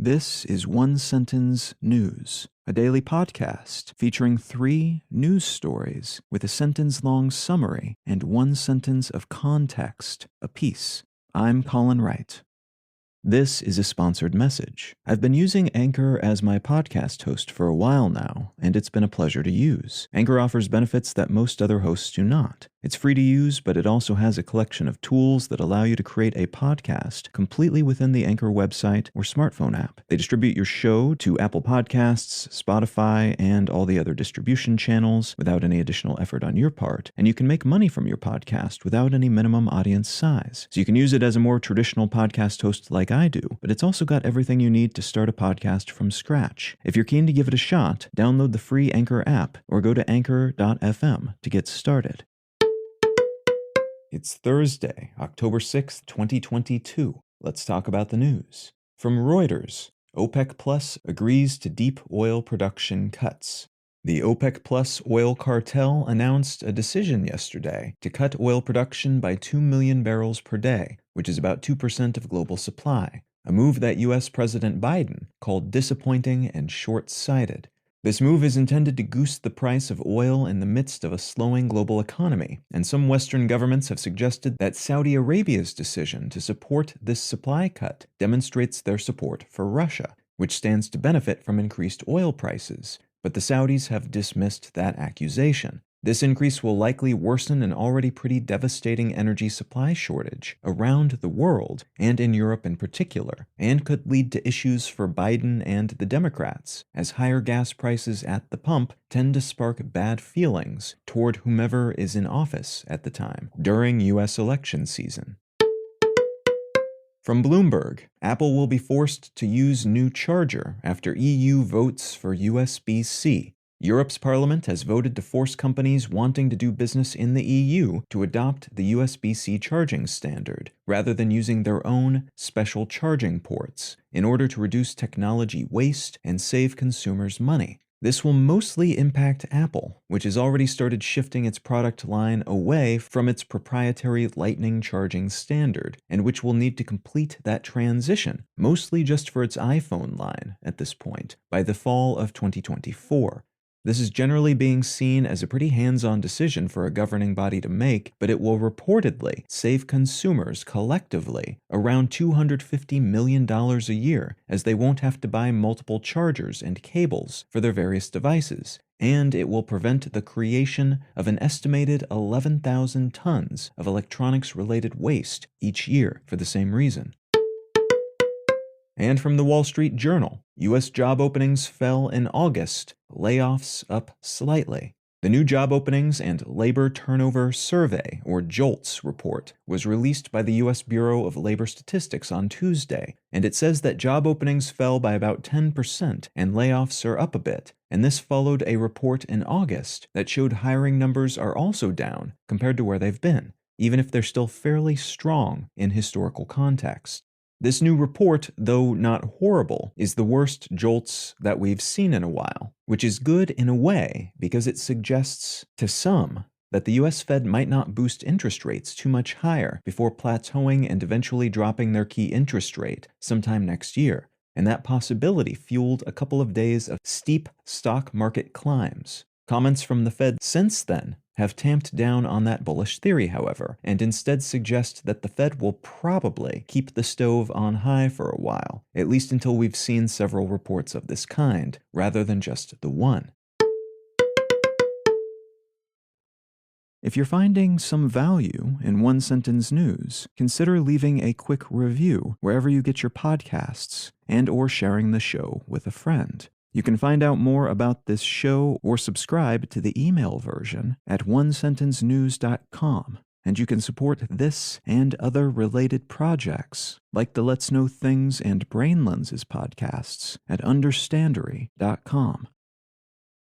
This is One Sentence News, a daily podcast featuring 3 news stories with a sentence-long summary and 1 sentence of context apiece. I'm Colin Wright. This is a sponsored message. I've been using Anchor as my podcast host for a while now, and it's been a pleasure to use. Anchor offers benefits that most other hosts do not. It's free to use, but it also has a collection of tools that allow you to create a podcast completely within the Anchor website or smartphone app. They distribute your show to Apple Podcasts, Spotify, and all the other distribution channels without any additional effort on your part, and you can make money from your podcast without any minimum audience size. So you can use it as a more traditional podcast host like I do, but it's also got everything you need to start a podcast from scratch. If you're keen to give it a shot, download the free Anchor app or go to anchor.fm to get started. It's Thursday, October 6th, 2022. Let's talk about the news. From Reuters, OPEC Plus agrees to deep oil production cuts. The OPEC Plus oil cartel announced a decision yesterday to cut oil production by 2 million barrels per day, which is about 2% of global supply, a move that U.S. President Biden called disappointing and short-sighted. This move is intended to goose the price of oil in the midst of a slowing global economy, and some Western governments have suggested that Saudi Arabia's decision to support this supply cut demonstrates their support for Russia, which stands to benefit from increased oil prices. But the Saudis have dismissed that accusation. This increase will likely worsen an already pretty devastating energy supply shortage around the world, and in Europe in particular, and could lead to issues for Biden and the Democrats, as higher gas prices at the pump tend to spark bad feelings toward whomever is in office at the time, during U.S. election season. From Bloomberg, Apple will be forced to use new charger after EU votes for USB-C. Europe's parliament has voted to force companies wanting to do business in the EU to adopt the USB-C charging standard, rather than using their own special charging ports, in order to reduce technology waste and save consumers money. This will mostly impact Apple, which has already started shifting its product line away from its proprietary Lightning charging standard, and which will need to complete that transition, mostly just for its iPhone line at this point, by the fall of 2024. This is generally being seen as a pretty hands-on decision for a governing body to make, but it will reportedly save consumers collectively around $250 million a year, as they won't have to buy multiple chargers and cables for their various devices, and it will prevent the creation of an estimated 11,000 tons of electronics-related waste each year for the same reason. And from the Wall Street Journal, U.S. job openings fell in August, layoffs up slightly. The new job openings and labor turnover survey, or JOLTS report, was released by the U.S. Bureau of Labor Statistics on Tuesday, and it says that job openings fell by about 10% and layoffs are up a bit. And this followed a report in August that showed hiring numbers are also down compared to where they've been, even if they're still fairly strong in historical context. This new report, though not horrible, is the worst JOLTS that we've seen in a while, which is good in a way because it suggests to some that the US Fed might not boost interest rates too much higher before plateauing and eventually dropping their key interest rate sometime next year, and that possibility fueled a couple of days of steep stock market climbs. Comments from the Fed since then have tamped down on that bullish theory, however, and instead suggest that the Fed will probably keep the stove on high for a while, at least until we've seen several reports of this kind, rather than just the one. If you're finding some value in One Sentence News, consider leaving a quick review wherever you get your podcasts and/or sharing the show with a friend. You can find out more about this show or subscribe to the email version at onesentencenews.com, and you can support this and other related projects, like the Let's Know Things and Brain Lenses podcasts, at understandery.com.